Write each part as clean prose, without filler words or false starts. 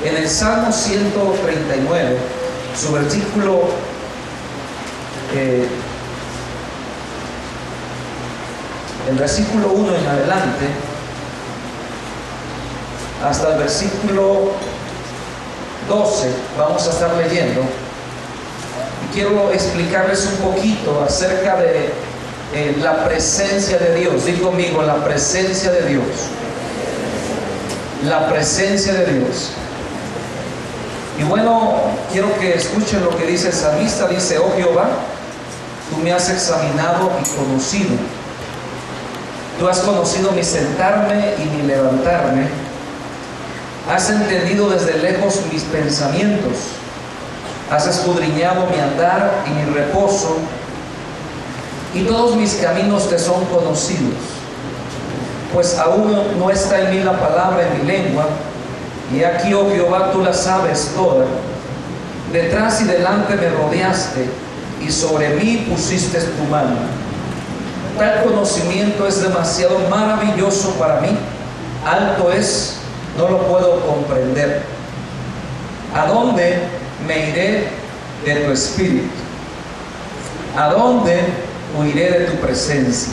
En el Salmo 139, su versículo el versículo 1 en adelante, hasta el versículo 12, vamos a estar leyendo. Y quiero explicarles un poquito acerca de la presencia de Dios. Di conmigo, la presencia de Dios. La presencia de Dios. Y bueno, quiero que escuchen lo que dice el salmista. Dice: oh Jehová, tú me has examinado y conocido. Tú has conocido mi sentarme y mi levantarme. Has entendido desde lejos mis pensamientos. Has escudriñado mi andar y mi reposo. Y todos mis caminos te son conocidos. Pues aún no está en mí la palabra en mi lengua. Y aquí, oh Jehová, tú la sabes toda. Detrás y delante me rodeaste, y sobre mí pusiste tu mano. Tal conocimiento es demasiado maravilloso para mí. Alto es, no lo puedo comprender. ¿A dónde me iré de tu espíritu? ¿A dónde huiré de tu presencia?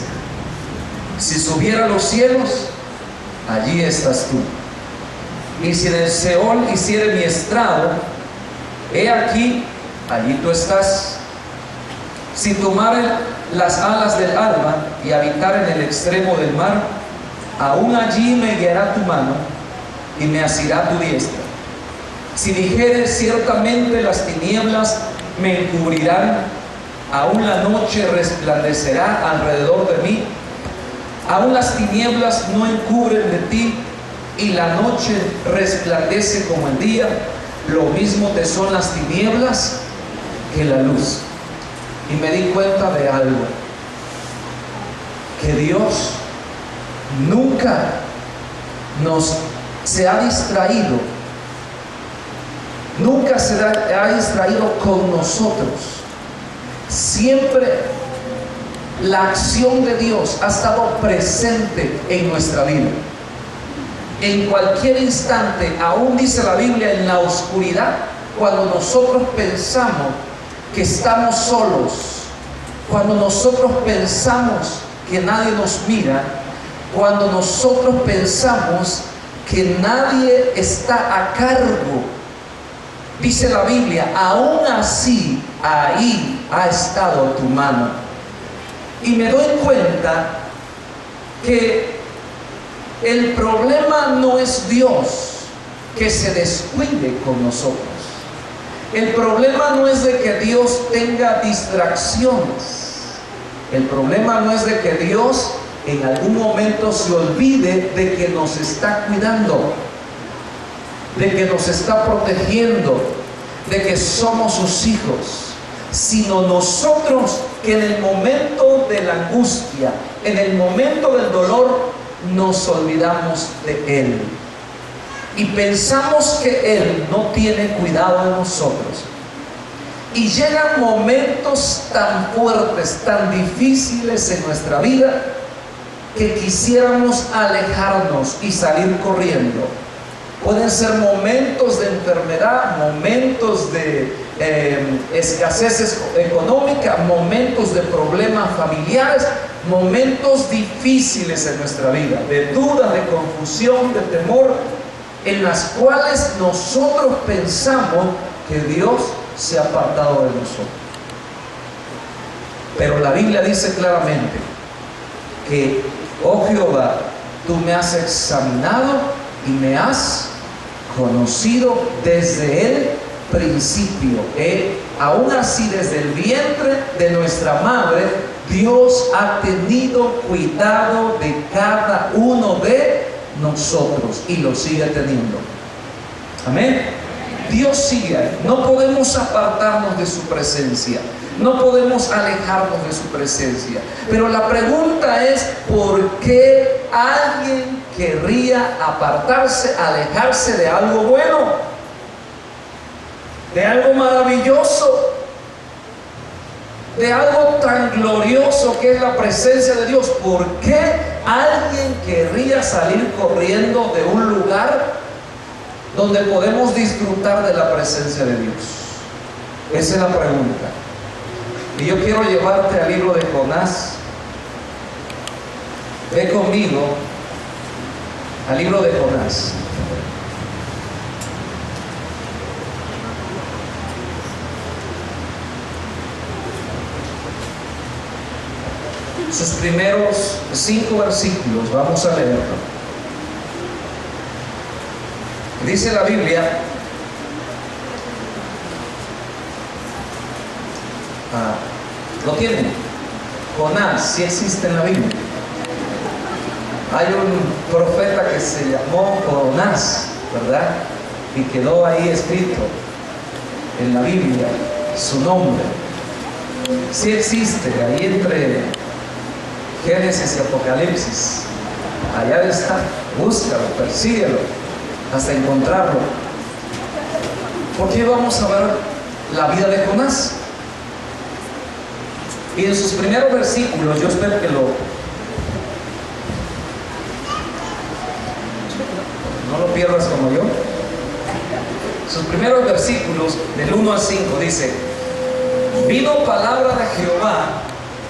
Si subiera a los cielos, allí estás tú. Y si en el Seol hiciere mi estrado, he aquí, allí tú estás. Si tomare las alas del alma y habitar en el extremo del mar, aún allí me guiará tu mano y me asirá tu diestra. Si dijere ciertamente las tinieblas me encubrirán, aún la noche resplandecerá alrededor de mí. Aún las tinieblas no encubren de ti, y la noche resplandece como el día. Lo mismo te son las tinieblas que la luz. Y me di cuenta de algo, que Dios nunca se ha distraído, nunca se ha distraído con nosotros. Siempre la acción de Dios ha estado presente en nuestra vida. En cualquier instante, aún dice la Biblia, en la oscuridad, cuando nosotros pensamos que estamos solos, cuando nosotros pensamos que nadie nos mira, cuando nosotros pensamos que nadie está a cargo, dice la Biblia, aún así, ahí ha estado tu mano. Y me doy cuenta que el problema no es Dios que se descuide con nosotros. El problema no es de que Dios tenga distracciones. El problema no es de que Dios en algún momento se olvide de que nos está cuidando, de que nos está protegiendo, de que somos sus hijos, sino nosotros que en el momento de la angustia, en el momento del dolor, nos olvidamos de Él y pensamos que Él no tiene cuidado de nosotros. Y llegan momentos tan fuertes, tan difíciles en nuestra vida, que quisiéramos alejarnos y salir corriendo. Pueden ser momentos de enfermedad, momentos de escasez económica, momentos de problemas familiares, momentos difíciles en nuestra vida, de duda, de confusión, de temor, en las cuales nosotros pensamos que Dios se ha apartado de nosotros. Pero la Biblia dice claramente que, oh Jehová, tú me has examinado y me has conocido desde el principio. Aún así, desde el vientre de nuestra madre, Dios ha tenido cuidado de cada uno de nosotros y lo sigue teniendo. Amén. Dios sigue ahí. No podemos apartarnos de su presencia, no podemos alejarnos de su presencia. Pero la pregunta es: ¿por qué alguien querría apartarse, alejarse de algo bueno, de algo maravilloso, de algo tan glorioso que es la presencia de Dios? ¿Por qué alguien querría salir corriendo de un lugar donde podemos disfrutar de la presencia de Dios? Esa es la pregunta. Y yo quiero llevarte al libro de Jonás. Ve conmigo al libro de Jonás. Sus primeros 5 versículos, vamos a leerlo. Dice la Biblia, ¿lo tienen? Jonás, sí existe en la Biblia. Hay un profeta que se llamó Jonás, ¿verdad? Y quedó ahí escrito en la Biblia su nombre. Sí existe, ahí entre Génesis y Apocalipsis. Allá está, búscalo, persíguelo hasta encontrarlo. ¿Por qué vamos a ver la vida de Jonás? Y en sus primeros versículos, yo espero que no lo pierdas como yo. Sus primeros versículos, del 1 al 5, dice: vino palabra de Jehová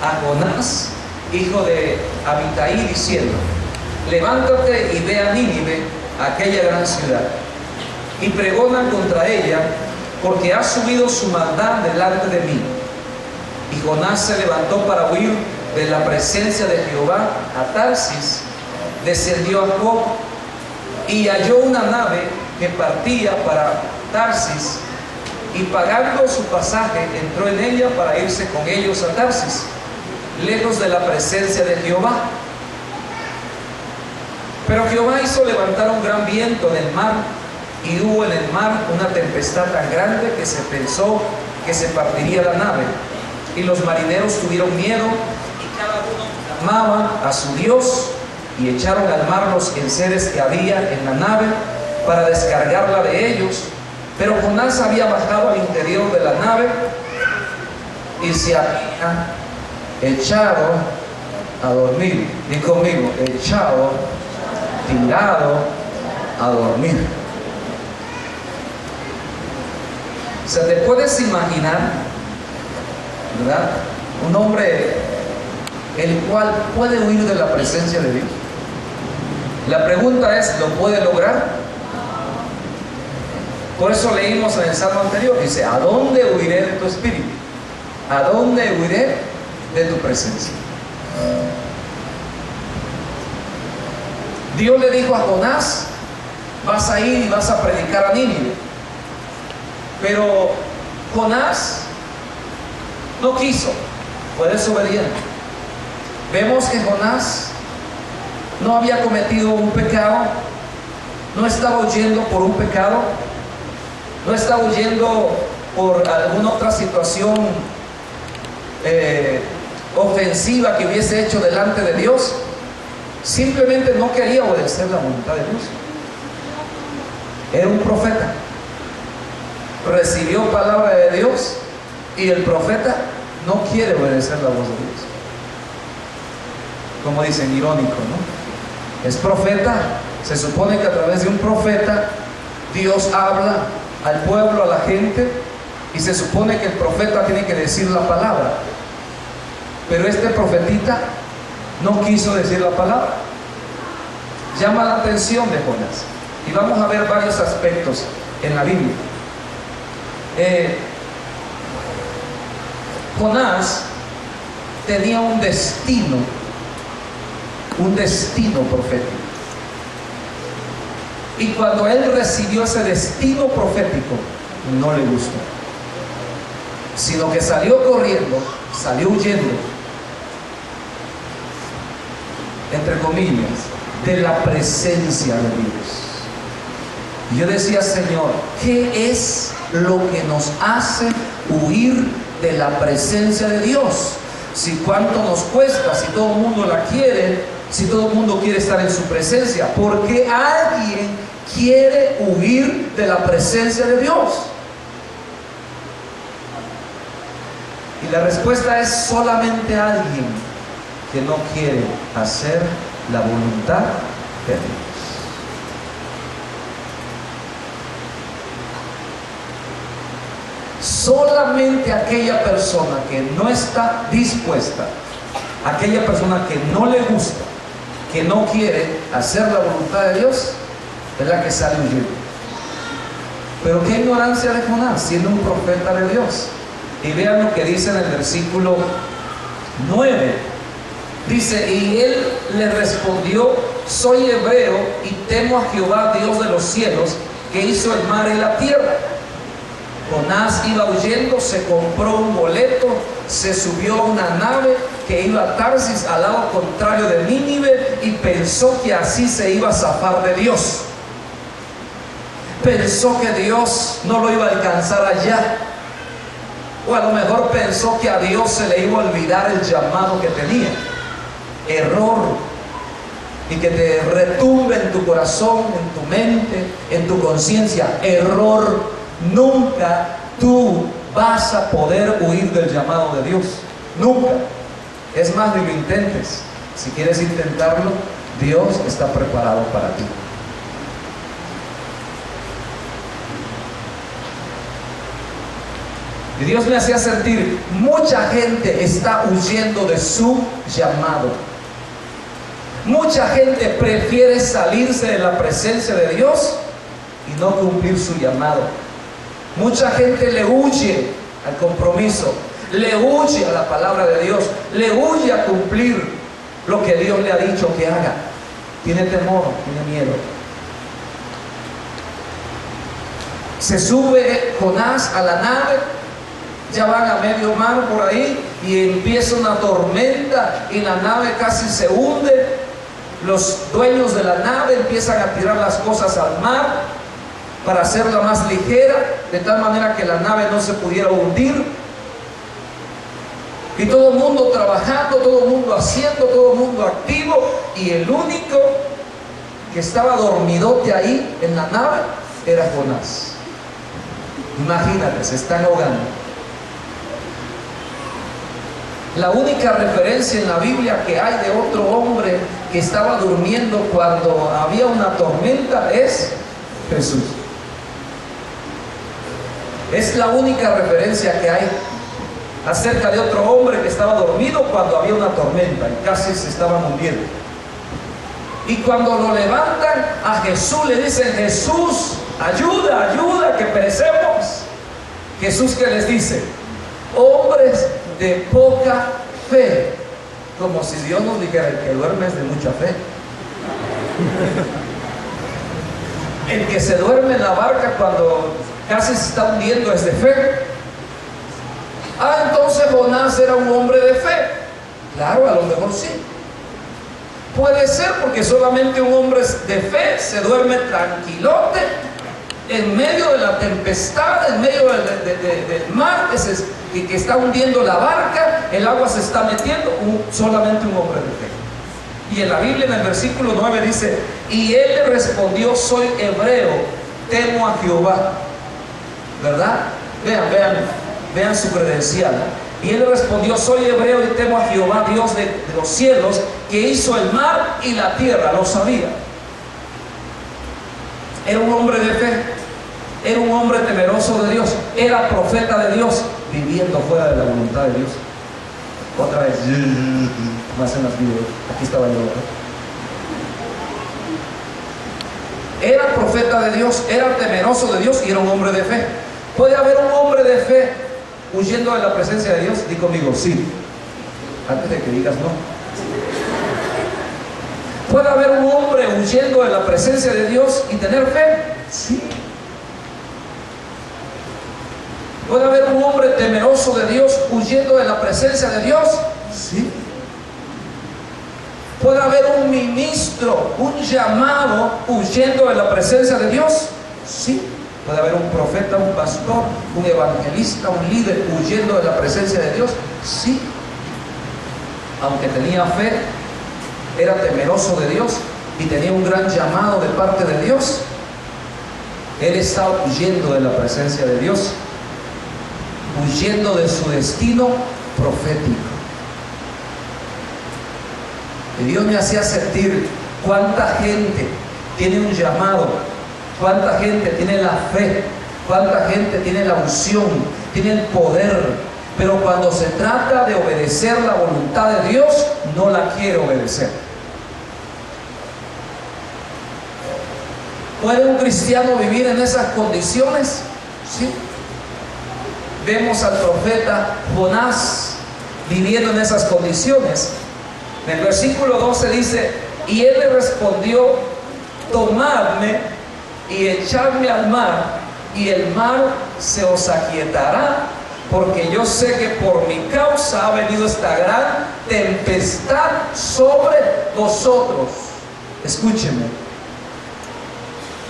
a Jonás, hijo de Amitai, diciendo: levántate y ve a Nínive, aquella gran ciudad, y pregona contra ella, porque ha subido su maldad delante de mí. Y Jonás se levantó para huir de la presencia de Jehová a Tarsis, descendió a Job y halló una nave que partía para Tarsis, y pagando su pasaje entró en ella para irse con ellos a Tarsis, lejos de la presencia de Jehová. Pero Jehová hizo levantar un gran viento en el mar, y hubo en el mar una tempestad tan grande que se pensó que se partiría la nave. Y los marineros tuvieron miedo, y cada uno clamaba a su Dios, y echaron al mar los enseres que había en la nave para descargarla de ellos. Pero Jonás había bajado al interior de la nave y se había echado a dormir. Y conmigo, echado, tirado a dormir. O sea, te puedes imaginar, ¿verdad? Un hombre el cual puede huir de la presencia de Dios. La pregunta es, ¿lo puede lograr? Por eso leímos en el Salmo anterior, dice: ¿a dónde huiré de tu espíritu? ¿A dónde huiré de tu presencia? Dios le dijo a Jonás: vas a ir y vas a predicar a Nínive. Pero Jonás no quiso, fue desobediente. Vemos que Jonás no había cometido un pecado, no estaba huyendo por un pecado, no estaba huyendo por alguna otra situación ofensiva que hubiese hecho delante de Dios. Simplemente no quería obedecer la voluntad de Dios. Era un profeta, recibió palabra de Dios, y el profeta no quiere obedecer la voz de Dios. Como dicen, irónico, ¿no? Es profeta, se supone que a través de un profeta Dios habla al pueblo, a la gente, y se supone que el profeta tiene que decir la palabra. Pero este profetita no quiso decir la palabra. Llama la atención de Jonás, y vamos a ver varios aspectos en la Biblia. Jonás tenía un destino profético, y cuando él recibió ese destino profético, no le gustó, sino que salió corriendo, salió huyendo, entre comillas, de la presencia de Dios. Y yo decía: Señor, ¿qué es lo que nos hace huir de la presencia de Dios? Si cuánto nos cuesta, si todo el mundo la quiere, si todo el mundo quiere estar en su presencia, ¿por qué alguien quiere huir de la presencia de Dios? Y la respuesta es: solamente alguien que no quiere hacer la voluntad de Dios. solamente aquella persona que no está dispuesta, aquella persona que no le gusta, que no quiere hacer la voluntad de Dios, es la que sale huyendo. Pero qué ignorancia de Jonás, siendo un profeta de Dios. Y vean lo que dice en el versículo 9. Dice: y él le respondió: soy hebreo y temo a Jehová, Dios de los cielos, que hizo el mar y la tierra. Jonás iba huyendo, se compró un boleto, se subió a una nave que iba a Tarsis, al lado contrario de Nínive, y pensó que así se iba a zafar de Dios. Pensó que Dios no lo iba a alcanzar allá, o a lo mejor pensó que a Dios se le iba a olvidar el llamado que tenía. Error. Y que te retumbe en tu corazón, en tu mente, en tu conciencia. Error. Nunca tú vas a poder huir del llamado de Dios. Nunca. Es más, ni lo intentes. Si quieres intentarlo, Dios está preparado para ti. Y Dios me hacía sentir, mucha gente está huyendo de su llamado. Mucha gente prefiere salirse de la presencia de Dios y no cumplir su llamado. Mucha gente le huye al compromiso, le huye a la palabra de Dios, le huye a cumplir lo que Dios le ha dicho que haga. Tiene temor, tiene miedo. Se sube Jonás a la nave, ya van a medio mar por ahí y empieza una tormenta y la nave casi se hunde. Los dueños de la nave empiezan a tirar las cosas al mar para hacerla más ligera, de tal manera que la nave no se pudiera hundir. Y todo el mundo trabajando, todo el mundo haciendo, todo el mundo activo, y el único que estaba dormidote ahí en la nave era Jonás. Imagínate, se están ahogando. La única referencia en la Biblia que hay de otro hombre que estaba durmiendo cuando había una tormenta es Jesús. Es la única referencia que hay acerca de otro hombre que estaba dormido cuando había una tormenta y casi se estaban hundiendo. Y cuando lo levantan a Jesús, le dicen: Jesús, ayuda, ayuda, que perecemos. Jesús, ¿qué les dice? Hombres de poca fe. Como si Dios nos dijera: el que duerme es de mucha fe. El que se duerme en la barca cuando casi se está hundiendo es de fe. Ah, entonces Jonás era un hombre de fe. Claro, a lo mejor sí. Puede ser, porque solamente un hombre de fe se duerme tranquilote en medio de la tempestad, en medio del mar que está hundiendo la barca, el agua se está metiendo, solamente un hombre de fe. Y en la Biblia, en el versículo 9 dice: y él le respondió: soy hebreo, temo a Jehová. ¿Verdad? Vean su credencial. Y él le respondió: soy hebreo y temo a Jehová, Dios de los cielos, que hizo el mar y la tierra. Lo sabía. Era un hombre de fe, era un hombre temeroso de Dios, era profeta de Dios, viviendo fuera de la voluntad de Dios. Otra vez, más en las videos, aquí estaba yo. Era profeta de Dios, era temeroso de Dios y era un hombre de fe. ¿Puede haber un hombre de fe huyendo de la presencia de Dios? Di conmigo, sí. Antes de que digas no. ¿Puede haber un hombre huyendo de la presencia de Dios y tener fe? Sí. ¿Puede haber un hombre temeroso de Dios huyendo de la presencia de Dios? Sí. ¿Puede haber un ministro, un llamado huyendo de la presencia de Dios? Sí. ¿Puede haber un profeta, un pastor, un evangelista, un líder huyendo de la presencia de Dios? Sí. Aunque tenía fe, era temeroso de Dios y tenía un gran llamado de parte de Dios, él estaba huyendo de la presencia de Dios, huyendo de su destino profético. Y Dios me hacía sentir cuánta gente tiene un llamado, cuánta gente tiene la fe, ¿Cuánta gente tiene la unción, tiene el poder, pero cuando se trata de obedecer la voluntad de Dios, no la quiere obedecer? ¿Puede un cristiano vivir en esas condiciones? Sí. Vemos al profeta Jonás viviendo en esas condiciones. En el versículo 12 dice: y él le respondió: tomadme y echadme al mar, y el mar se os aquietará, porque yo sé que por mi causa ha venido esta gran tempestad sobre vosotros. Escúcheme,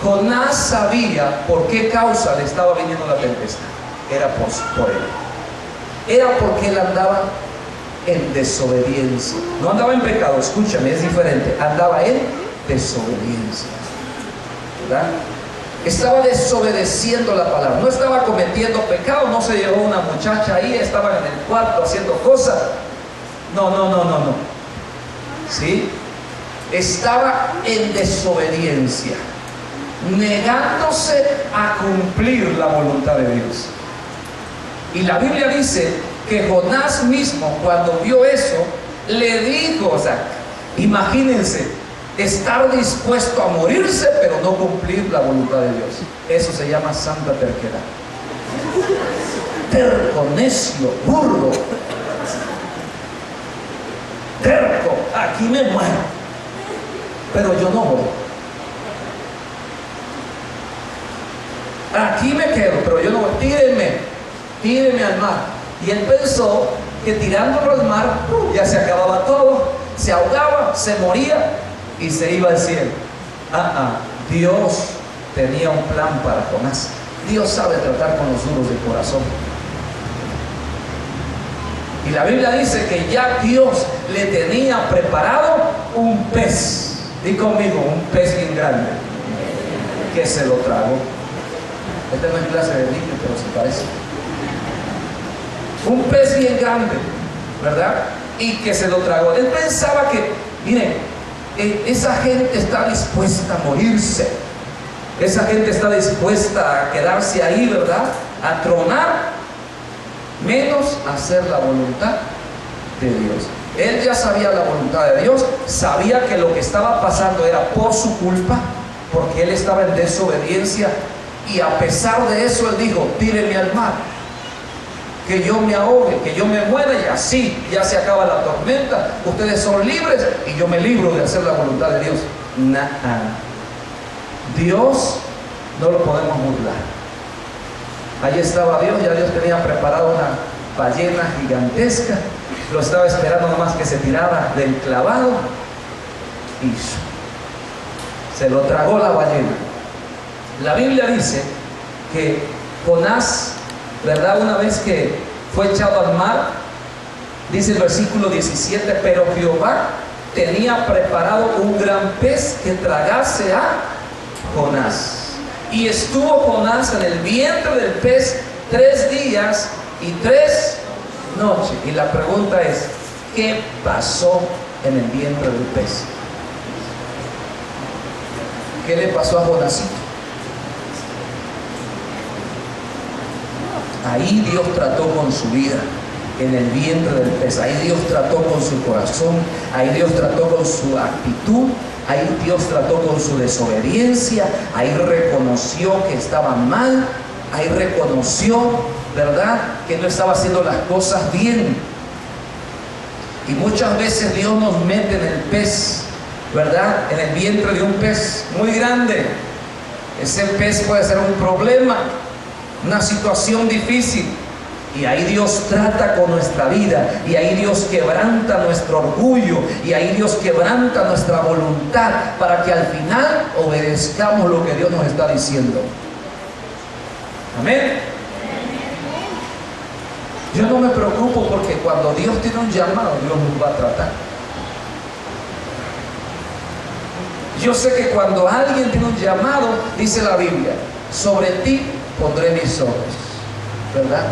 Jonás sabía por qué causa le estaba viniendo la tempestad. Era por él. Era porque él andaba en desobediencia. No andaba en pecado, escúchame, es diferente. Andaba en desobediencia, ¿verdad? Estaba desobedeciendo la palabra. No estaba cometiendo pecado. No se llevó una muchacha ahí, estaban en el cuarto haciendo cosas. No. ¿Sí? Estaba en desobediencia, negándose a cumplir la voluntad de Dios. Y la Biblia dice que Jonás mismo, cuando vio eso, le dijo, o sea, imagínense, estar dispuesto a morirse, pero no cumplir la voluntad de Dios. Eso se llama santa terquedad. Terco, necio, burro. Terco, aquí me muero, pero yo no voy. Aquí me quedo, pero yo no voy. Tíreme al mar. Y él pensó que tirándolo al mar ya se acababa todo, se ahogaba, se moría y se iba al cielo. Dios tenía un plan para Jonás. Dios sabe tratar con los duros de corazón. Y la Biblia dice que ya Dios le tenía preparado un pez. Di conmigo, un pez bien grande, que se lo tragó. Esta no es clase de niño, pero se parece. Un pez bien grande, ¿verdad? Y que se lo tragó. Él pensaba que, miren, esa gente está dispuesta a morirse. Esa gente está dispuesta a quedarse ahí, ¿verdad? A tronar, menos hacer la voluntad de Dios. Él ya sabía la voluntad de Dios, sabía que lo que estaba pasando era por su culpa, porque él estaba en desobediencia, y a pesar de eso él dijo: tíreme al mar, que yo me ahogue, que yo me muera, y así ya se acaba la tormenta, ustedes son libres y yo me libro de hacer la voluntad de Dios. Dios no lo podemos burlar. Allí estaba Dios, ya Dios tenía preparado una ballena gigantesca, lo estaba esperando nomás que se tirara del clavado y se lo tragó la ballena. La Biblia dice que Jonás, ¿verdad? Una vez que fue echado al mar, dice el versículo 17: pero Jehová tenía preparado un gran pez que tragase a Jonás. Y estuvo Jonás en el vientre del pez 3 días y 3 noches. Y la pregunta es: ¿qué pasó en el vientre del pez? ¿Qué le pasó a Jonásito? Ahí Dios trató con su vida, en el vientre del pez. Ahí Dios trató con su corazón, ahí Dios trató con su actitud, ahí Dios trató con su desobediencia, ahí reconoció que estaba mal, ahí reconoció, ¿verdad?, que no estaba haciendo las cosas bien. Y muchas veces Dios nos mete en el pez, ¿verdad?, en el vientre de un pez muy grande. Ese pez puede ser un problema, una situación difícil, y ahí Dios trata con nuestra vida, y ahí Dios quebranta nuestro orgullo, y ahí Dios quebranta nuestra voluntad, para que al final obedezcamos lo que Dios nos está diciendo. Amén. Yo no me preocupo, porque cuando Dios tiene un llamado, Dios nos va a tratar. Yo sé que cuando alguien tiene un llamado, dice la Biblia: sobre ti pondré mis ojos, ¿verdad?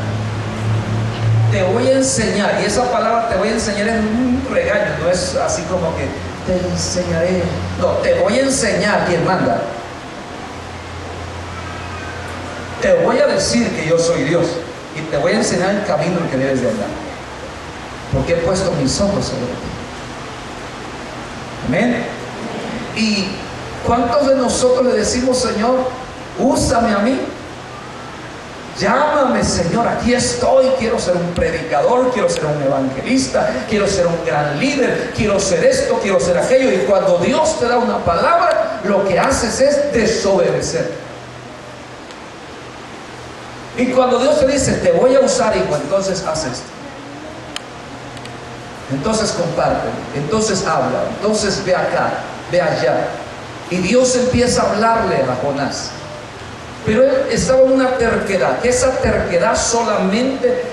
Te voy a enseñar, y esa palabra "te voy a enseñar" es un regaño, no es así como que te enseñaré. No, te voy a enseñar. ¿Quién manda? te voy a decir que yo soy Dios y te voy a enseñar el camino en que debes de andar, porque he puesto mis ojos sobre ti. Amén. ¿Y cuántos de nosotros le decimos: Señor, úsame a mí? Llámame, Señor, aquí estoy, quiero ser un predicador, quiero ser un evangelista, quiero ser un gran líder, quiero ser esto, quiero ser aquello. Y cuando Dios te da una palabra, lo que haces es desobedecer. Y cuando Dios te dice: te voy a usar, hijo, entonces haz esto, entonces comparte, entonces habla, entonces ve acá, ve allá. Y Dios empieza a hablarle a Jonás. Pero él estaba en una terquedad, que esa terquedad solamente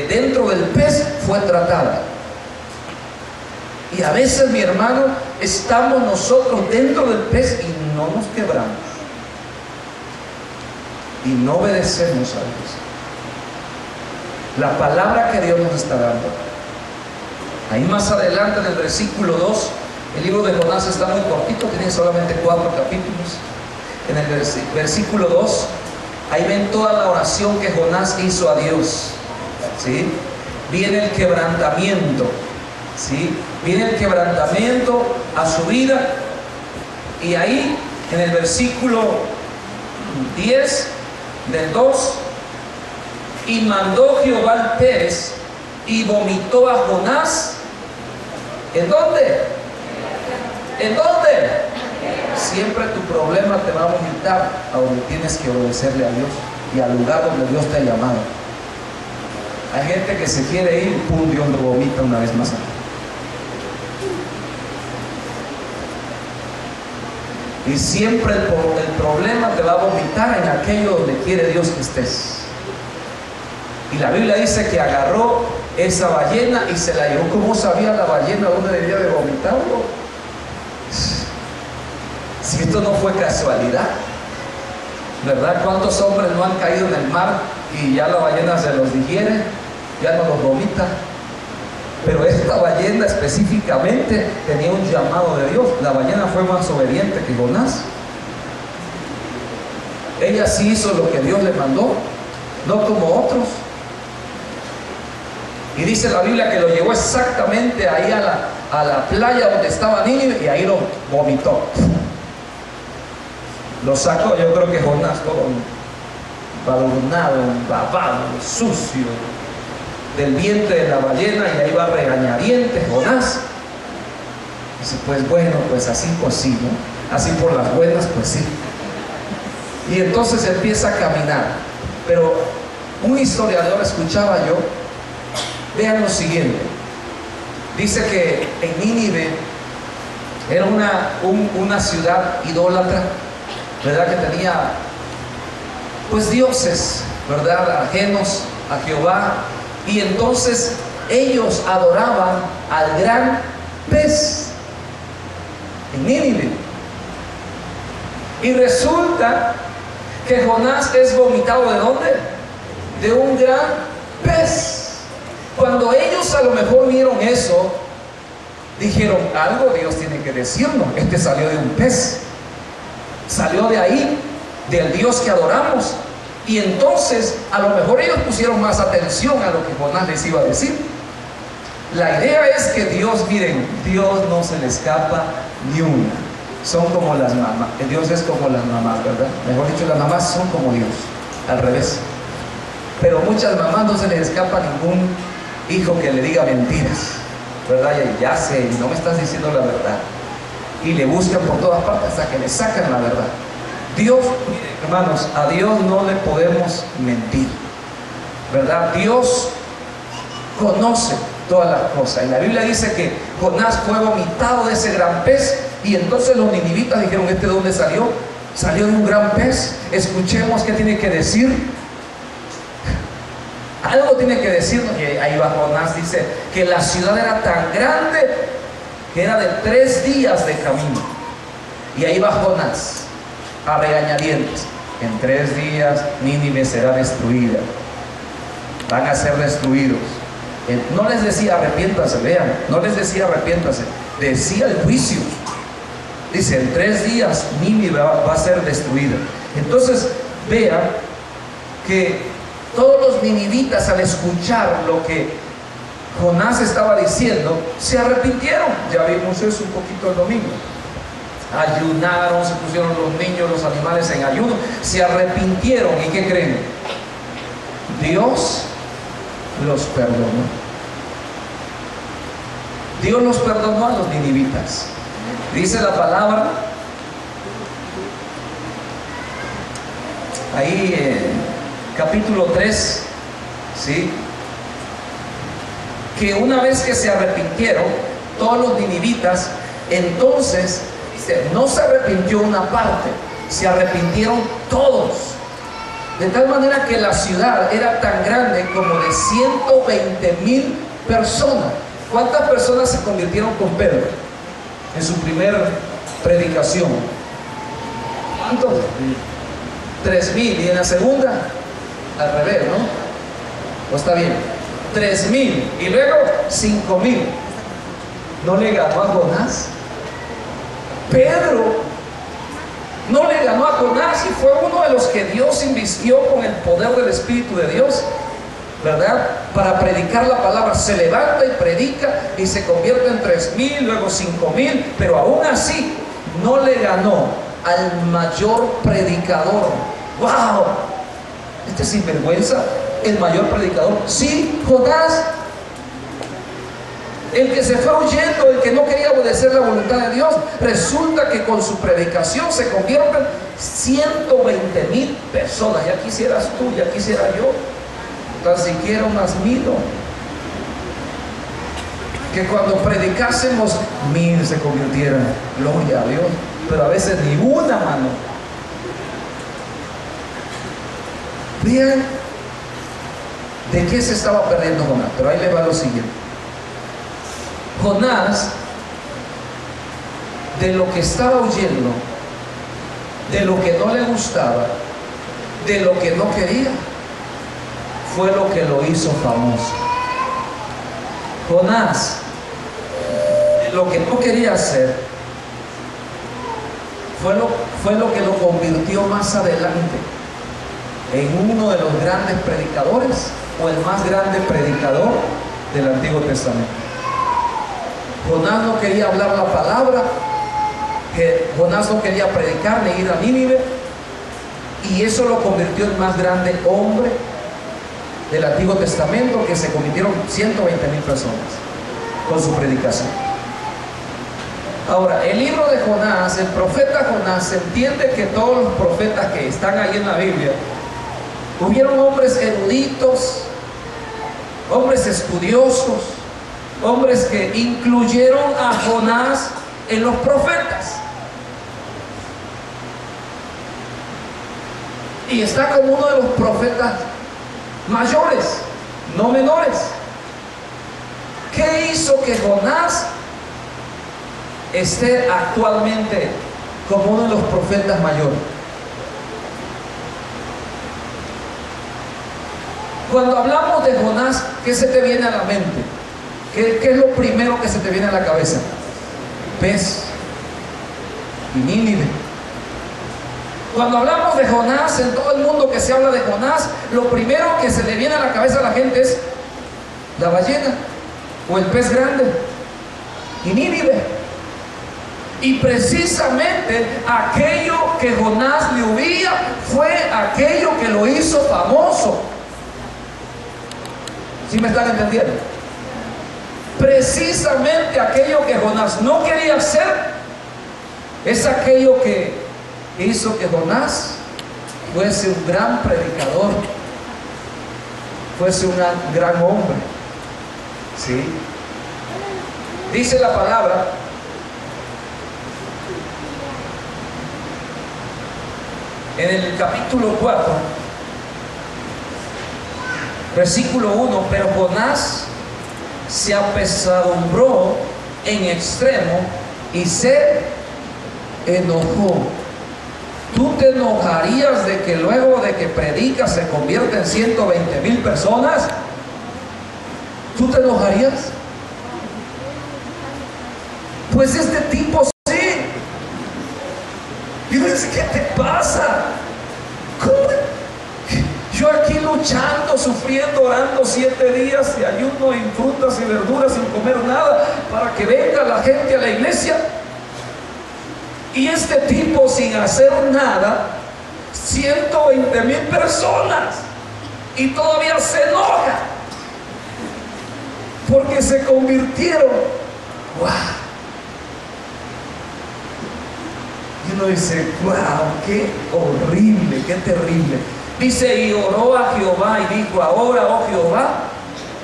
dentro del pez fue tratada. Y a veces, mi hermano, estamos nosotros dentro del pez y no nos quebramos. Y no obedecemos a Dios. La palabra que Dios nos está dando. Ahí más adelante en el versículo 2, el libro de Jonás está muy cortito, tiene solamente 4 capítulos. En el versículo 2, ahí ven toda la oración que Jonás hizo a Dios, ¿sí? Viene el quebrantamiento, ¿sí? Viene el quebrantamiento a su vida. Y ahí en el versículo 10 del 2, y mandó Jehová al pez y vomitó a Jonás. ¿En dónde? ¿En dónde? Siempre tu problema te va a vomitar a donde tienes que obedecerle a Dios y al lugar donde Dios te ha llamado. Hay gente que se quiere ir, pum, Dios lo vomita una vez más. Y siempre el problema te va a vomitar en aquello donde quiere Dios que estés. Y la Biblia dice que agarró esa ballena y se la llevó. ¿Cómo sabía la ballena dónde debía de vomitarlo? Si esto no fue casualidad, ¿verdad? ¿Cuántos hombres no han caído en el mar y ya la ballena se los digiere, ya no los vomita? Pero esta ballena específicamente tenía un llamado de Dios. La ballena fue más obediente que Jonás. Ella sí hizo lo que Dios le mandó, no como otros. Y dice la Biblia que lo llevó exactamente ahí a la playa donde estaba Nínive y ahí lo vomitó. Lo sacó, yo creo que Jonás todo balonado, babado, sucio, del vientre de la ballena, y ahí va regañadiente Jonás. Dice: pues bueno, pues así, pues sí, ¿no? Así por las buenas, pues sí. Y entonces empieza a caminar. Pero un historiador, escuchaba yo, vean lo siguiente. Dice que en Nínive era una ciudad idólatra, ¿verdad? Que tenía pues dioses, ¿verdad? Ajenos a Jehová. Y entonces ellos adoraban al gran pez en Nínive. Y resulta que Jonás es vomitado ¿de dónde? De un gran pez. Cuando ellos a lo mejor vieron eso, dijeron: algo Dios tiene que decirnos. Este salió de un pez, salió de ahí, del Dios que adoramos. Y entonces a lo mejor ellos pusieron más atención a lo que Jonás les iba a decir. La idea es que Dios, miren, Dios no se le escapa ni una. Son como las mamás. Dios es como las mamás, ¿verdad? Mejor dicho, las mamás son como Dios, al revés. Pero muchas mamás no se les escapa ningún hijo que le diga mentiras, ¿verdad? Ya sé, no me estás diciendo la verdad. Y le buscan por todas partes hasta que le sacan la verdad. Dios, miren, hermanos, a Dios no le podemos mentir, ¿verdad? Dios conoce todas las cosas. Y la Biblia dice que Jonás fue vomitado de ese gran pez. Y entonces los ninivitas dijeron: ¿este de dónde salió? Salió de un gran pez. Escuchemos qué tiene que decir. Algo tiene que decirnos. Y ahí va Jonás, dice que la ciudad era tan grande que era de 3 días de camino. Y ahí va Jonás a regañadientes: en 3 días Nínive será destruida, van a ser destruidos. No les decía arrepiéntase, vean, no les decía arrepiéntase, decía el juicio. Dice: en 3 días Nínive va a ser destruida. Entonces vea que todos los ninivitas, al escuchar lo que Jonás estaba diciendo, se arrepintieron. Ya vimos eso un poquito el domingo. Ayunaron, se pusieron los niños, los animales en ayuno, se arrepintieron. ¿Y qué creen? Dios los perdonó. Dios los perdonó a los ninivitas. Dice la palabra ahí, capítulo 3, ¿sí?, que una vez que se arrepintieron todos los ninivitas, entonces dice, no se arrepintió una parte, se arrepintieron todos, de tal manera que la ciudad era tan grande como de 120,000 personas. ¿Cuántas personas se convirtieron con Pedro en su primera predicación? ¿Cuántos? 3,000. Y en la segunda, al revés, ¿no? ¿O está bien? 3,000 y luego 5,000. ¿No le ganó a Jonás? Pedro no le ganó a Jonás y fue uno de los que Dios invistió con el poder del Espíritu de Dios, ¿verdad?, para predicar la palabra. Se levanta y predica y se convierte en 3,000, luego 5,000, pero aún así no le ganó al mayor predicador. ¡Wow! Este sinvergüenza, el mayor predicador, sí, Jonás, el que se fue huyendo, el que no quería obedecer la voluntad de Dios. Resulta que con su predicación se convierten 120,000 personas. Ya quisieras tú, ya quisiera yo, tan siquiera unas 1,000, que cuando predicásemos 1,000 se convirtieran. Gloria a Dios. Pero a veces ni una, mano. Vean de qué se estaba perdiendo Jonás. Pero ahí le va lo siguiente. Jonás, de lo que estaba huyendo, de lo que no le gustaba, de lo que no quería, fue lo que lo hizo famoso. Jonás, de lo que no quería hacer, fue lo que lo convirtió más adelante en uno de los grandes predicadores, o el más grande predicador del Antiguo Testamento. Jonás no quería hablar la palabra, Jonás no quería predicar ni ir a Nínive, y eso lo convirtió en el más grande hombre del Antiguo Testamento, que se convirtieron 120,000 personas con su predicación. Ahora, el libro de Jonás, el profeta Jonás, se entiende que todos los profetas que están ahí en la Biblia, hubieron hombres eruditos, hombres estudiosos, hombres que incluyeron a Jonás en los profetas. Y está como uno de los profetas mayores, no menores. ¿Qué hizo que Jonás esté actualmente como uno de los profetas mayores? Cuando hablamos de Jonás, ¿qué se te viene a la mente? ¿Qué es lo primero que se te viene a la cabeza? Pez y Nínive. Cuando hablamos de Jonás, en todo el mundo que se habla de Jonás, lo primero que se le viene a la cabeza a la gente es la ballena o el pez grande y Nínive. Y precisamente aquello que Jonás le huía fue aquello que lo hizo famoso. ¿Sí me están entendiendo? Precisamente aquello que Jonás no quería hacer es aquello que hizo que Jonás fuese un gran predicador, fuese un gran hombre. ¿Sí? Dice la palabra en el capítulo 4, versículo 1, pero Jonás se apesadumbró en extremo y se enojó. ¿Tú te enojarías de que luego de que predicas se convierte en 120,000 personas? ¿Tú te enojarías? Pues este tipo sí. Y yo le dice, ¿qué te pasa? ¿Cómo luchando, sufriendo, orando 7 días de ayuno, en frutas y verduras, sin comer nada, para que venga la gente a la iglesia. Y este tipo, sin hacer nada, 120,000 personas, y todavía se enoja porque se convirtieron. ¡Wow! Y uno dice: ¡wow! ¡Qué horrible! ¡Qué terrible! Dice: y oró a Jehová y dijo: ahora, oh Jehová,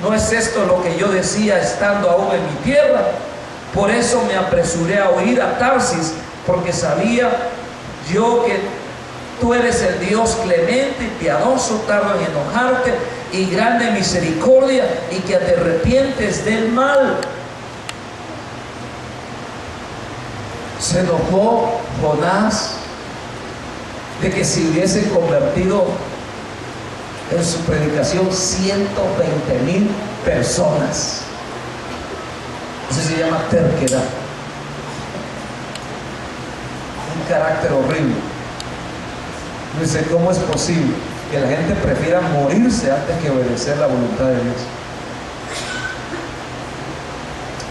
¿no es esto lo que yo decía estando aún en mi tierra? Por eso me apresuré a huir a Tarsis, porque sabía yo que tú eres el Dios clemente y piadoso, tardo en enojarte y grande misericordia, y que te arrepientes del mal. Se enojó Jonás de que se hubiese convertido en su predicación 120,000 personas. Eso se llama terquedad, un carácter horrible. Dice: ¿cómo es posible que la gente prefiera morirse antes que obedecer la voluntad de Dios?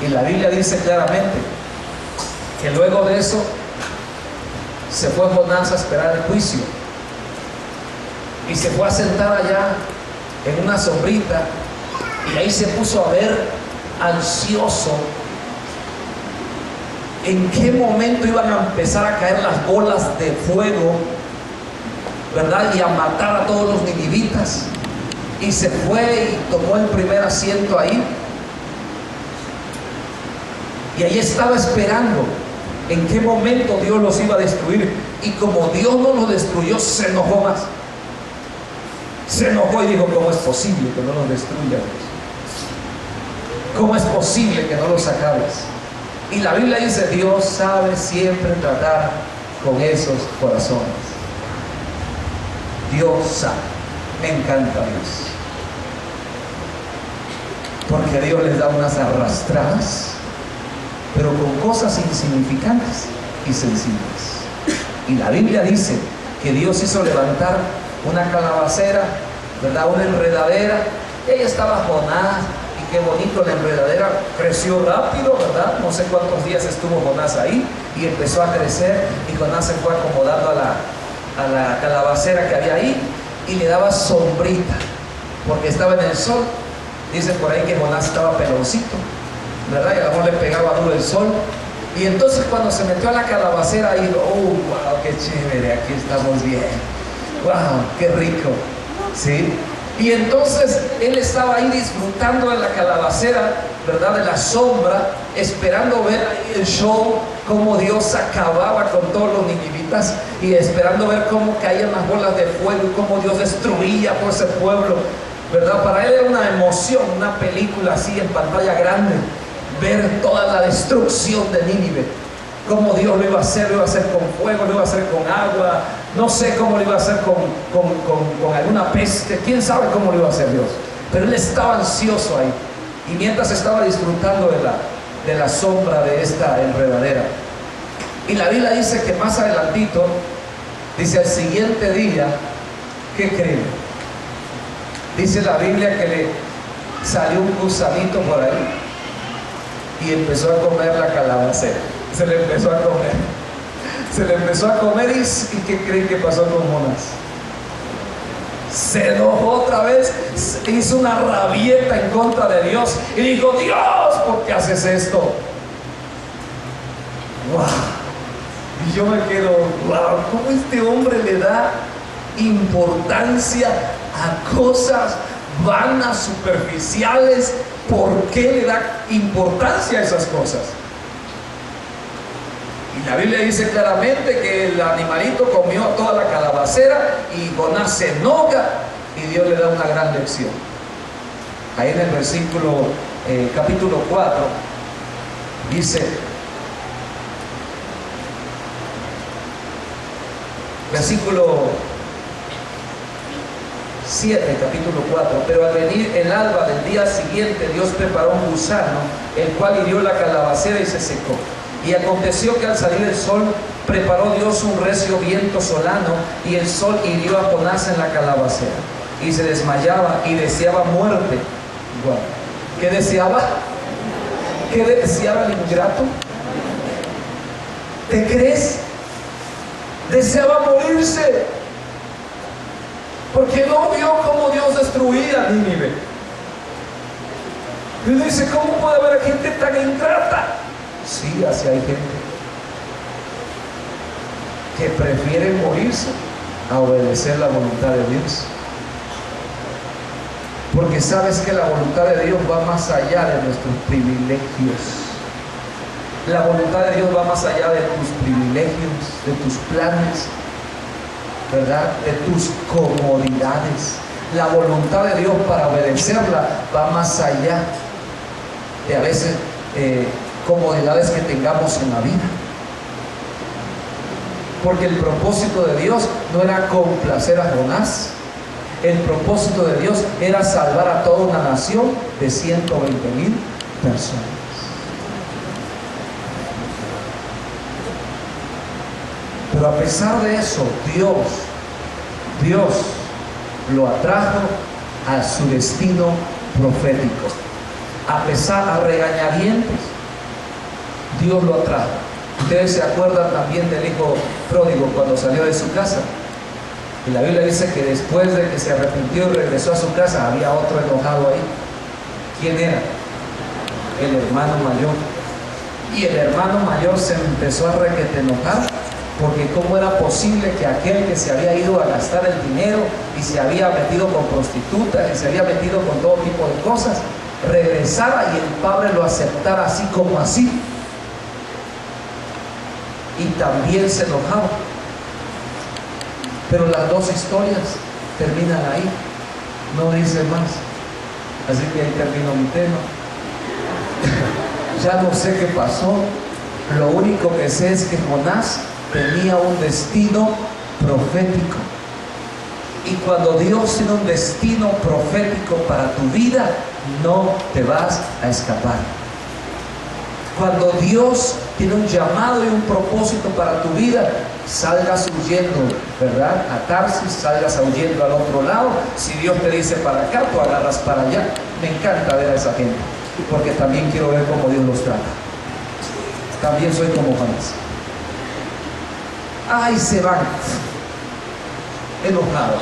Y la Biblia dice claramente que luego de eso se fue Jonás a esperar el juicio, y se fue a sentar allá en una sombrita, y ahí se puso a ver, ansioso, en qué momento iban a empezar a caer las bolas de fuego, ¿verdad? Y a matar a todos los ninivitas. Y se fue y tomó el primer asiento ahí, y ahí estaba esperando en qué momento Dios los iba a destruir. Y como Dios no los destruyó, se enojó más. Se enojó y dijo: ¿cómo es posible que no los destruyas? ¿Cómo es posible que no los acabes? Y la Biblia dice: Dios sabe siempre tratar con esos corazones. Dios sabe. Me encanta Dios, porque Dios les da unas arrastradas, pero con cosas insignificantes y sencillas. Y la Biblia dice que Dios hizo levantar una calabacera, ¿verdad? Una enredadera. Y ahí estaba Jonás, y qué bonito, la enredadera creció rápido, ¿verdad? No sé cuántos días estuvo Jonás ahí, y empezó a crecer, y Jonás se fue acomodando a la calabacera que había ahí, y le daba sombrita, porque estaba en el sol. Dicen por ahí que Jonás estaba peloncito, ¿verdad? Y a lo mejor le pegaba duro el sol. Y entonces cuando se metió a la calabacera, y oh, wow, qué chévere, aquí estamos bien, wow, qué rico, ¿sí? Y entonces él estaba ahí disfrutando de la calabacera, ¿verdad? De la sombra, esperando ver ahí el show, cómo Dios acababa con todos los ninivitas, y esperando ver cómo caían las bolas de fuego y cómo Dios destruía por ese pueblo, ¿verdad? Para él era una emoción, una película así en pantalla grande, ver toda la destrucción de Nínive, cómo Dios lo iba a hacer con fuego, lo iba a hacer con agua, no sé cómo lo iba a hacer con alguna peste, quién sabe cómo lo iba a hacer Dios, pero él estaba ansioso ahí, y mientras estaba disfrutando de la sombra de esta enredadera. Y la Biblia dice que más adelantito, dice: al siguiente día, ¿qué creen? Dice la Biblia que le salió un gusanito por ahí y empezó a comer la calabacera. Se le empezó a comer. Se le empezó a comer, y ¿qué creen que pasó con Jonás? Se enojó otra vez, hizo una rabieta en contra de Dios y dijo: Dios, ¿por qué haces esto? ¡Wow! Y yo me quedo: ¡wow! ¿Cómo este hombre le da importancia a cosas vanas, superficiales? ¿Por qué le da importancia a esas cosas? Y la Biblia dice claramente que el animalito comió toda la calabacera, y Jonás se enoja, y Dios le da una gran lección. Ahí en el versículo, capítulo 4, dice, versículo 7, capítulo 4: pero al venir el alba del día siguiente, Dios preparó un gusano, el cual hirió la calabacera y se secó. Y aconteció que al salir el sol, preparó Dios un recio viento solano, y el sol hirió a Jonás en la calabacera. y se desmayaba y deseaba muerte. Igual. ¿Qué deseaba? ¿Qué deseaba el ingrato? ¿Te crees? Deseaba morirse, porque no vio cómo Dios destruía Nínive. Y uno dice, ¿cómo puede haber gente tan ingrata? Sí, así hay gente que prefiere morirse a obedecer la voluntad de Dios. Porque sabes que la voluntad de Dios va más allá de nuestros privilegios. La voluntad de Dios va más allá de tus privilegios, de tus planes, ¿verdad? De tus comodidades. La voluntad de Dios, para obedecerla, va más allá de a veces comodidades que tengamos en la vida. Porque el propósito de Dios no era complacer a Jonás. El propósito de Dios era salvar a toda una nación de 120,000 personas. Pero a pesar de eso, Dios lo atrajo a su destino profético. A pesar, a regañadientes, Dios lo atrajo. Ustedes se acuerdan también del hijo pródigo cuando salió de su casa. Y la Biblia dice que después de que se arrepintió y regresó a su casa, había otro enojado ahí. ¿Quién era? El hermano mayor. Y el hermano mayor se empezó a requete enojar, porque cómo era posible que aquel que se había ido a gastar el dinero y se había metido con prostitutas y se había metido con todo tipo de cosas, regresara y el padre lo aceptara así como así. Y también se enojaba. Pero las dos historias terminan ahí, no dice más. Así que ahí terminó mi tema. Ya no sé qué pasó. Lo único que sé es que Jonás tenía un destino profético. Y cuando Dios tiene un destino profético para tu vida, no te vas a escapar. Cuando Dios tiene un llamado y un propósito para tu vida, salgas huyendo, ¿verdad? A Tarsis, salgas huyendo al otro lado. Si Dios te dice para acá, tú agarras para allá. Me encanta ver a esa gente, porque también quiero ver cómo Dios los trata. También soy como Jonás. Ay, se van enojados,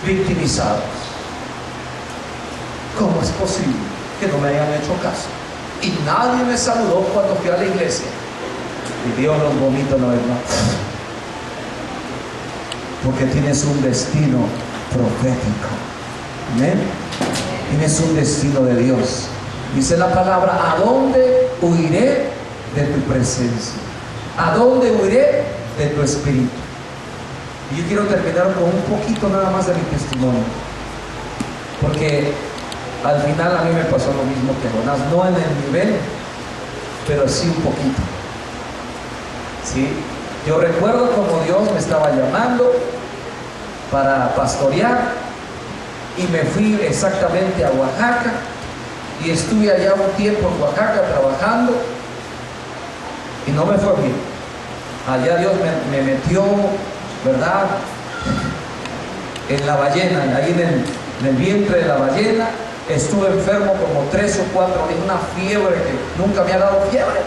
victimizados. ¿Cómo es posible que no me hayan hecho caso? Y nadie me saludó cuando fui a la iglesia. Y Dios los vomita una vez más. Porque tienes un destino profético. ¿Amén? Tienes un destino de Dios. Dice la palabra: ¿a dónde huiré de tu presencia? ¿A dónde huiré de tu espíritu? Y yo quiero terminar con un poquito nada más de mi testimonio. Porque al final a mí me pasó lo mismo que Jonás, no en el nivel, pero sí un poquito. ¿Sí? Yo recuerdo como Dios me estaba llamando para pastorear y me fui exactamente a Oaxaca y estuve allá un tiempo en Oaxaca trabajando y no me fue bien. Allá Dios me metió, ¿verdad?, en la ballena, ahí en el vientre de la ballena. Estuve enfermo como 3 o 4 días, una fiebre que nunca me ha dado fiebre,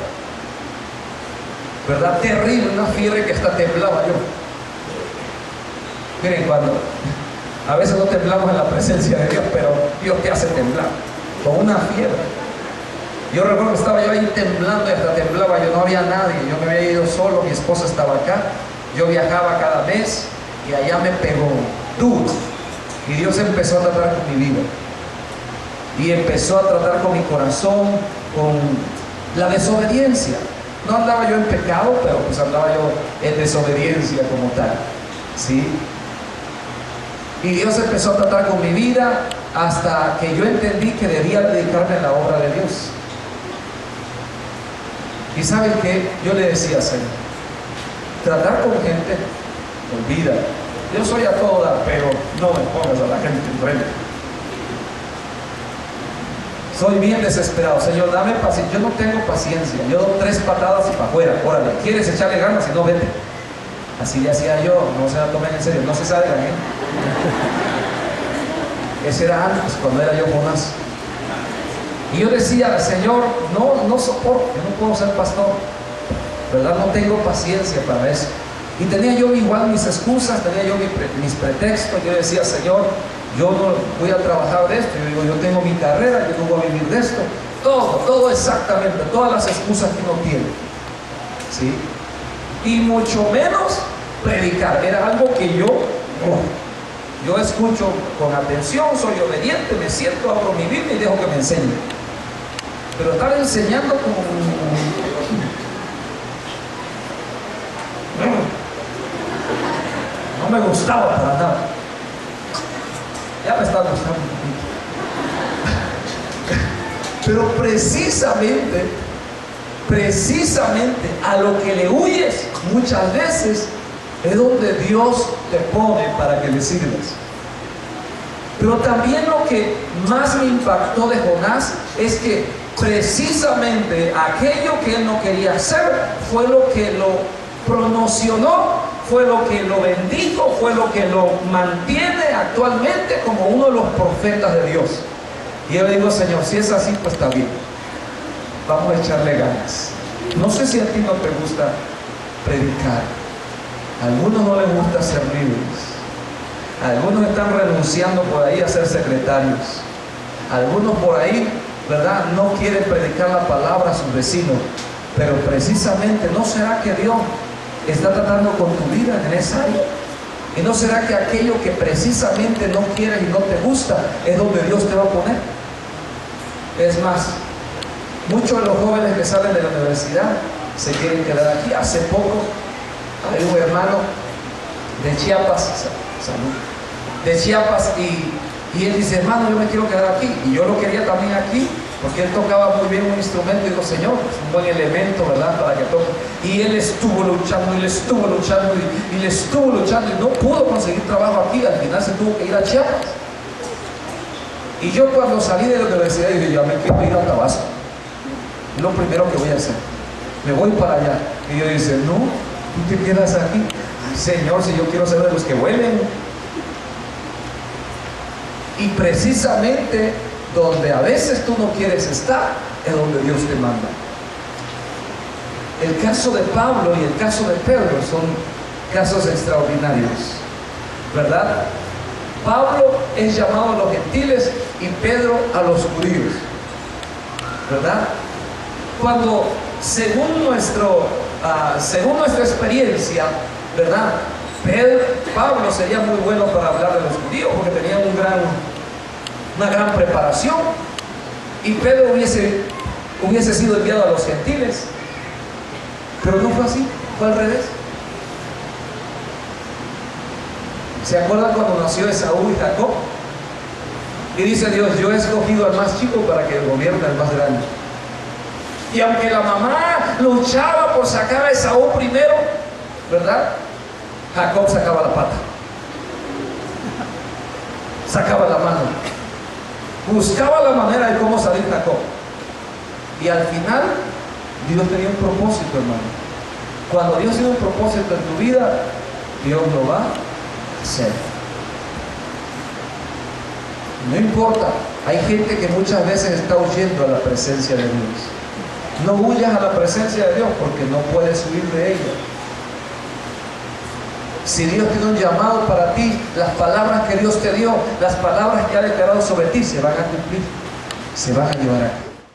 ¿verdad? Terrible, una fiebre que hasta temblaba yo. Miren, cuando a veces no temblamos en la presencia de Dios, pero Dios te hace temblar con una fiebre. Yo recuerdo que estaba yo ahí temblando y hasta temblaba, yo no había nadie, yo me había ido solo, mi esposa estaba acá, yo viajaba cada mes y allá me pegó duro. Y Dios empezó a tratar con mi vida. Y empezó a tratar con mi corazón, con la desobediencia. No andaba yo en pecado, pero pues andaba yo en desobediencia como tal, ¿sí? Y Dios empezó a tratar con mi vida hasta que yo entendí que debía dedicarme a la obra de Dios. Y ¿saben qué? Yo le decía: Señor, tratar con gente, olvida. Yo soy a todo dar, pero no me pongas a la gente enfrente. Soy bien desesperado. Señor, dame paciencia. Yo no tengo paciencia. Yo doy 3 patadas y para afuera. Órale, ¿quieres echarle ganas? Si no, vete. Así le hacía yo. No se la tomen en serio. No se salgan, ¿eh? Ese era antes, cuando era yo Jonás. Y yo decía, Señor, no soporto, yo no puedo ser pastor, ¿verdad? No tengo paciencia para eso. Y tenía yo igual mis excusas, tenía yo mis pretextos. Yo decía, Señor, yo no voy a trabajar de esto. Yo digo, yo tengo mi carrera, yo no voy a vivir de esto. Todo exactamente, todas las excusas que uno tiene, ¿sí? Y mucho menos predicar. Era algo que yo escucho con atención, soy obediente, me siento, abro mi Biblia y dejo que me enseñe. Pero estar enseñando como... no me gustaba para nada. Ya me está gustando un poquito. Pero precisamente a lo que le huyes muchas veces es donde Dios te pone para que le sirvas. Pero también lo que más me impactó de Jonás es que precisamente aquello que él no quería hacer fue lo que lo promocionó, fue lo que lo bendijo, fue lo que lo mantiene actualmente como uno de los profetas de Dios. Y yo le digo, Señor, si es así, pues está bien, vamos a echarle ganas. No sé si a ti no te gusta predicar, a algunos no les gusta ser líderes, algunos están renunciando por ahí a ser secretarios, algunos por ahí, ¿verdad?, no quieren predicar la palabra a sus vecinos. Pero precisamente, ¿no será que Dios está tratando con tu vida en esa área? ¿Y no será que aquello que precisamente no quieres y no te gusta es donde Dios te va a poner? Es más, muchos de los jóvenes que salen de la universidad se quieren quedar aquí. Hace poco hay un hermano de Chiapas, de Chiapas, y él dice, hermano, yo me quiero quedar aquí. Y yo lo quería también aquí, porque él tocaba muy bien un instrumento. Y digo, Señor, es un buen elemento, ¿verdad?, para que toque. Y él estuvo luchando, y le estuvo luchando, y le estuvo luchando, y no pudo conseguir trabajo aquí. Al final se tuvo que ir a Chiapas. Y yo, cuando salí de la universidad, dije, ya me quiero ir a Tabasco. Es lo primero que voy a hacer. Me voy para allá. Y yo dice, no, tú te quedas aquí. Ay, Señor, si yo quiero ser de los que vuelen. Y precisamente donde a veces tú no quieres estar es donde Dios te manda. El caso de Pablo y el caso de Pedro son casos extraordinarios, ¿verdad? Pablo es llamado a los gentiles y Pedro a los judíos, ¿verdad? Cuando según nuestra experiencia, ¿verdad?, Pablo sería muy bueno para hablar de los judíos porque tenía una gran preparación, y Pedro hubiese sido enviado a los gentiles. Pero no fue así, fue al revés. ¿Se acuerdan cuando nació Esaú y Jacob? Y dice Dios, yo he escogido al más chico para que gobierne al más grande. Y aunque la mamá luchaba por sacar a Esaú primero, ¿verdad?, Jacob sacaba la pata, sacaba la mano, buscaba la manera de cómo salir Jacob. Y al final Dios tenía un propósito, hermano. Cuando Dios tiene un propósito en tu vida, Dios lo va a hacer. No importa. Hay gente que muchas veces está huyendo a la presencia de Dios. No huyas a la presencia de Dios porque no puedes huir de ella. Si Dios tiene un llamado para ti, las palabras que Dios te dio, las palabras que ha declarado sobre ti se van a cumplir, se van a llevar a cabo.